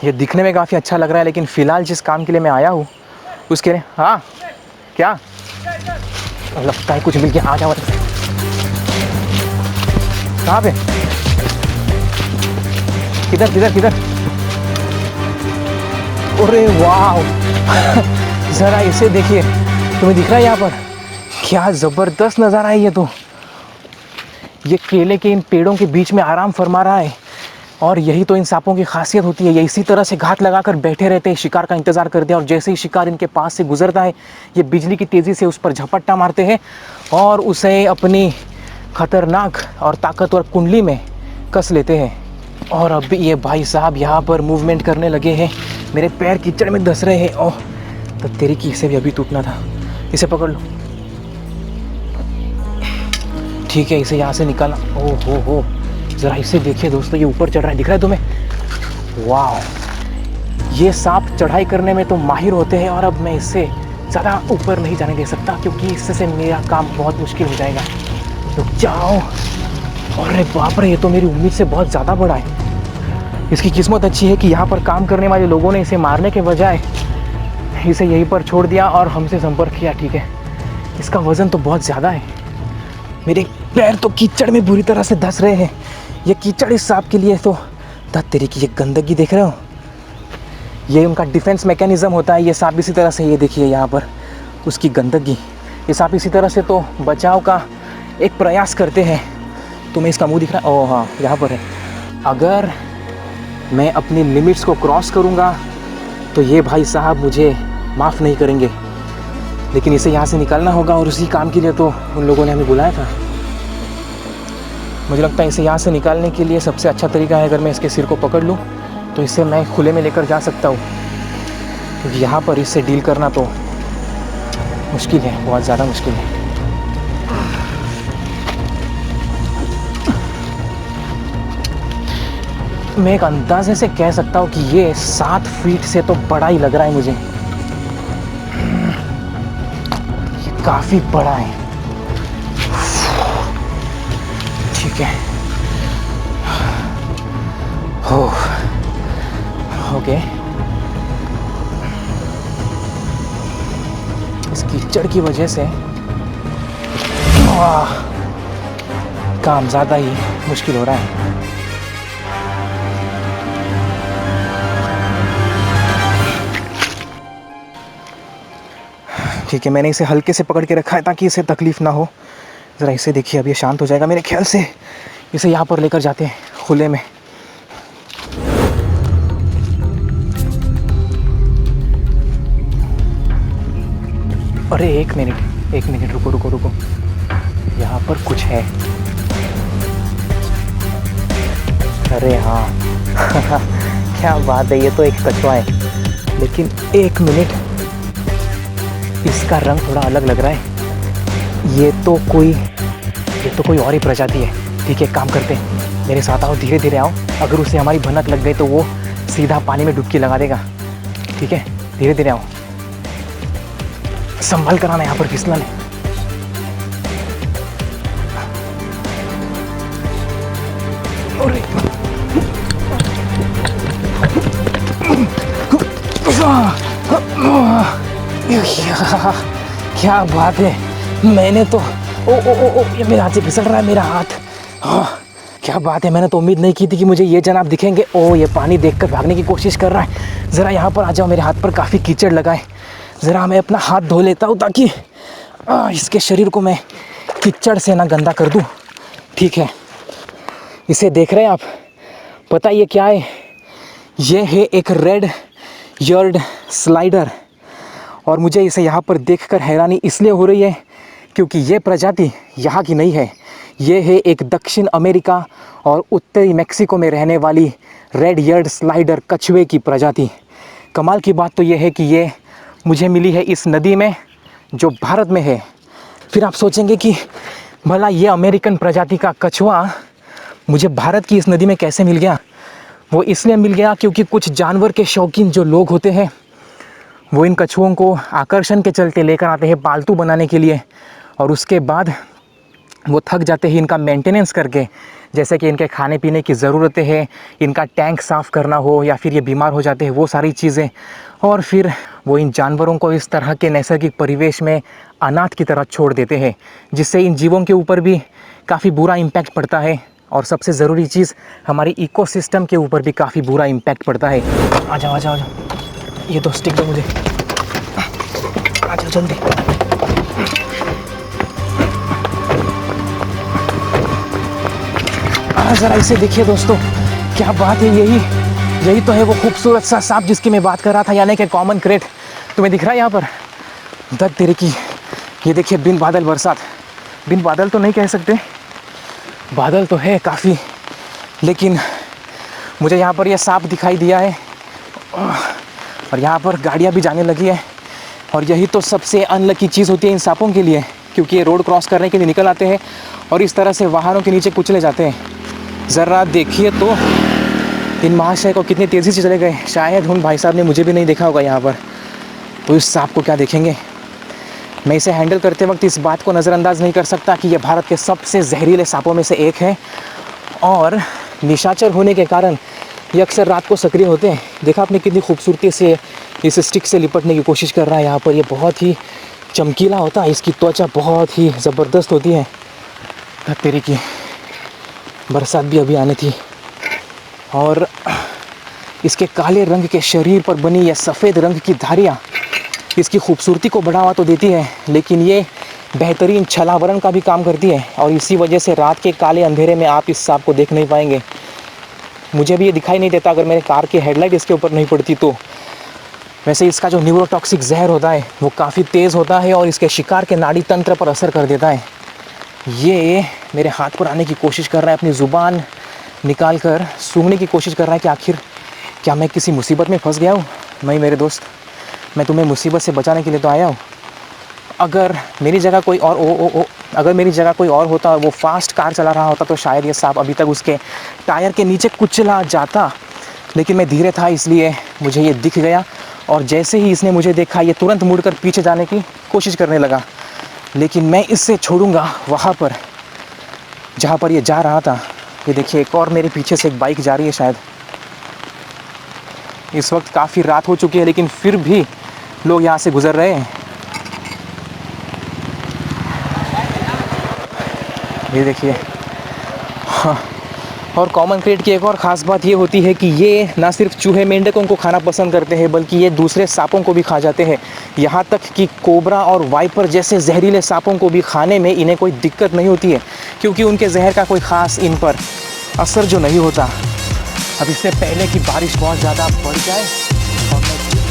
ये दिखने में काफ़ी अच्छा लग रहा है, लेकिन फ़िलहाल जिस काम के लिए मैं आया हूँ उसके लिए हाँ क्या लगता है कुछ मिल गया। आ जाओ। कहाँ पे? किधर किधर किधर? अरे वाह ज़रा इसे देखिए, तुम्हें दिख रहा है यहाँ पर? क्या ज़बरदस्त नज़ारा है ये तो। ये केले के इन पेड़ों के बीच में आराम फरमा रहा है, और यही तो इन सांपों की खासियत होती है। ये इसी तरह से घात लगाकर बैठे रहते हैं, शिकार का इंतज़ार करते हैं, और जैसे ही शिकार इनके पास से गुजरता है ये बिजली की तेज़ी से उस पर झपट्टा मारते हैं और उसे अपनी खतरनाक और ताकतवर कुंडली में कस लेते हैं। और अब ये भाई साहब यहाँ पर मूवमेंट करने लगे हैं, मेरे पैर कीचड़ में धंस रहे हैं। ओह तो तेरी की इसे भी अभी टूटना था। इसे पकड़ लो। ठीक है, इसे यहाँ से निकाला। ओह हो ज़रा इसे देखिए दोस्तों, ये ऊपर चढ़ रहा है, दिख रहा है तुम्हें? वाह, ये सांप चढ़ाई करने में तो माहिर होते हैं, और अब मैं इससे ज़्यादा ऊपर नहीं जाने दे सकता, क्योंकि इससे मेरा काम बहुत मुश्किल हो जाएगा। रुक जाओ। अरे बाप रे, ये तो मेरी उम्मीद से बहुत ज़्यादा बड़ा है। इसकी किस्मत अच्छी है कि यहाँ पर काम करने वाले लोगों ने इसे मारने के बजाय इसे यहीं पर छोड़ दिया और हमसे संपर्क किया। ठीक है, इसका वज़न तो बहुत ज़्यादा है। मेरे पैर तो कीचड़ में बुरी तरह से धंस रहे हैं। ये कीचड़ इस सांप के लिए तो धत तेरी की, ये गंदगी देख रहे हो? ये उनका डिफेंस मैकेनिज़्म होता है। ये सांप इसी तरह से, ये देखिए यहाँ पर उसकी गंदगी, ये सांप इसी तरह से तो बचाव का एक प्रयास करते हैं। तुम्हें इसका मुंह दिख रहा है? ओह हाँ, यहाँ पर है। अगर मैं अपनी लिमिट्स को क्रॉस करूँगा तो ये भाई साहब मुझे माफ़ नहीं करेंगे, लेकिन इसे यहाँ से निकालना होगा, और उसी काम के लिए तो उन लोगों ने हमें बुलाया था। मुझे लगता है इसे यहाँ से निकालने के लिए सबसे अच्छा तरीका है, अगर मैं इसके सिर को पकड़ लूँ तो इसे मैं खुले में लेकर जा सकता हूँ, क्योंकि यहाँ पर इससे डील करना तो मुश्किल है, बहुत ज़्यादा मुश्किल है। मैं एक अंदाजे से कह सकता हूँ कि ये 7 फीट से तो बड़ा ही लग रहा है मुझे। ये काफ़ी बड़ा है। ठीक है, ओके। इस कीचड़ की वजह से काम ज़्यादा ही मुश्किल हो रहा है। ठीक है, मैंने इसे हल्के से पकड़ के रखा है ताकि इसे तकलीफ़ ना हो। ज़रा इसे देखिए, अब ये शांत हो जाएगा मेरे ख्याल से। इसे यहाँ पर लेकर जाते हैं खुले में। अरे एक मिनट रुको रुको रुको, यहाँ पर कुछ है। अरे हाँ क्या बात है, ये तो एक कछुआ है, लेकिन एक मिनट, इसका रंग थोड़ा अलग लग रहा है। ये तो कोई और ही प्रजाति है। ठीक है, काम करते हैं, मेरे साथ आओ, धीरे धीरे आओ। अगर उसे हमारी भनक लग गई तो वो सीधा पानी में डुबकी लगा देगा। ठीक है, धीरे धीरे आओ, संभल कर आना, यहाँ पर फिसलन है। क्या बात है, मैंने तो ये मेरे हाथ से फिसल रहा है मेरा हाथ। क्या बात है, मैंने तो उम्मीद नहीं की थी कि मुझे ये जनाब दिखेंगे। ये पानी देखकर भागने की कोशिश कर रहा है। ज़रा यहाँ पर आ जाओ, मेरे हाथ पर काफ़ी कीचड़ लगा है। ज़रा मैं अपना हाथ धो लेता हूँ ताकि इसके शरीर को मैं कीचड़ से ना गंदा कर दूँ। ठीक है, इसे देख रहे हैं आप? पता ये क्या है? ये है एक रेड ईयर्ड स्लाइडर, और मुझे इसे यहाँ पर देखकर हैरानी इसलिए हो रही है क्योंकि ये प्रजाति यहाँ की नहीं है। ये है एक दक्षिण अमेरिका और उत्तरी मेक्सिको में रहने वाली रेड ईयर्ड स्लाइडर कछुए की प्रजाति। कमाल की बात तो ये है कि ये मुझे मिली है इस नदी में जो भारत में है। फिर आप सोचेंगे कि भला ये अमेरिकन प्रजाति का कछुआ मुझे भारत की इस नदी में कैसे मिल गया? वो इसलिए मिल गया क्योंकि कुछ जानवर के शौकीन जो लोग होते हैं वो इन कछुओं को आकर्षण के चलते लेकर आते हैं पालतू बनाने के लिए, और उसके बाद वो थक जाते हैं इनका मेंटेनेंस करके, जैसे कि इनके खाने पीने की ज़रूरतें हैं, इनका टैंक साफ़ करना हो या फिर ये बीमार हो जाते हैं वो सारी चीज़ें, और फिर वो इन जानवरों को इस तरह के नैसर्गिक परिवेश में अनाथ की तरह छोड़ देते हैं, जिससे इन जीवों के ऊपर भी काफ़ी बुरा इम्पैक्ट पड़ता है। और सबसे ज़रूरी चीज़, हमारी इकोसिस्टम के ऊपर भी काफ़ी बुरा इम्पैक्ट पड़ता है। आ जाओ आ जाओ आ जाओ, ये तो स्टिक दो मुझे, आ जाओ जल्दी। ज़रा इसे देखिए दोस्तों, क्या बात है। यही तो है वो खूबसूरत सा सांप जिसकी मैं बात कर रहा था, यानी कि कॉमन क्रेट। तुम्हें दिख रहा है यहाँ पर? दर्द तेरे की। ये देखिए, बिन बादल बरसात। बिन बादल तो नहीं कह सकते, बादल तो है काफ़ी, लेकिन मुझे यहाँ पर यह सांप दिखाई दिया है और यहाँ पर गाड़ियाँ भी जाने लगी है। और यही तो सबसे अनलकी चीज़ होती है इन सांपों के लिए, क्योंकि ये रोड क्रॉस करने के लिए निकल आते हैं और इस तरह से वाहनों के नीचे कुचले जाते हैं। ज़रा देखिए तो इन महाशय को कितनी तेज़ी से चले गए। शायद उन भाई साहब ने मुझे भी नहीं देखा होगा यहाँ पर, तो इस सांप को क्या देखेंगे। मैं इसे हैंडल करते वक्त इस बात को नज़रअंदाज नहीं कर सकता कि यह भारत के सबसे जहरीले सांपों में से एक है, और निशाचर होने के कारण ये अक्सर रात को सक्रिय होते हैं। देखा आपने कितनी खूबसूरती से इस स्टिक से लिपटने की कोशिश कर रहा है। यहाँ पर ये बहुत ही चमकीला होता है, इसकी त्वचा बहुत ही ज़बरदस्त होती है। तेरे की बरसात भी अभी आनी थी, और इसके काले रंग के शरीर पर बनी यह सफ़ेद रंग की धारियाँ इसकी खूबसूरती को बढ़ावा तो देती है, लेकिन ये बेहतरीन छलावरण का भी काम करती है, और इसी वजह से रात के काले अंधेरे में आप इस सांप को देख नहीं पाएंगे। मुझे भी ये दिखाई नहीं देता अगर मेरे कार की हेडलाइट इसके ऊपर नहीं पड़ती तो। वैसे इसका जो न्यूरोटॉक्सिक जहर होता है वो काफ़ी तेज़ होता है और इसके शिकार के नाड़ी तंत्र पर असर कर देता है। ये मेरे हाथ पर आने की कोशिश कर रहा है, अपनी ज़ुबान निकाल कर सूंघने की कोशिश कर रहा है कि आखिर क्या मैं किसी मुसीबत में फंस गया हूँ। नहीं मेरे दोस्त, मैं तुम्हें मुसीबत से बचाने के लिए तो आया हूँ। अगर मेरी जगह कोई और होता और वो फास्ट कार चला रहा होता तो शायद ये सांप अभी तक उसके टायर के नीचे कुचला जाता, लेकिन मैं धीरे था इसलिए मुझे ये दिख गया, और जैसे ही इसने मुझे देखा ये तुरंत मुड़कर पीछे जाने की कोशिश करने लगा। लेकिन मैं इससे छोड़ूंगा वहाँ पर जहाँ पर ये जा रहा था। ये देखिए, एक और मेरे पीछे से एक बाइक जा रही है। शायद इस वक्त काफ़ी रात हो चुकी है, लेकिन फिर भी लोग यहाँ से गुज़र रहे हैं। ये देखिए। हाँ, और कॉमन क्रेट की एक और ख़ास बात ये होती है कि ये ना सिर्फ चूहे मेंढकों को खाना पसंद करते हैं, बल्कि ये दूसरे सांपों को भी खा जाते हैं। यहाँ तक कि कोबरा और वाइपर जैसे जहरीले सांपों को भी खाने में इन्हें कोई दिक्कत नहीं होती है, क्योंकि उनके जहर का कोई ख़ास इन पर असर जो नहीं होता। अब इससे पहले कि बारिश बहुत ज़्यादा बढ़ जाए और मैं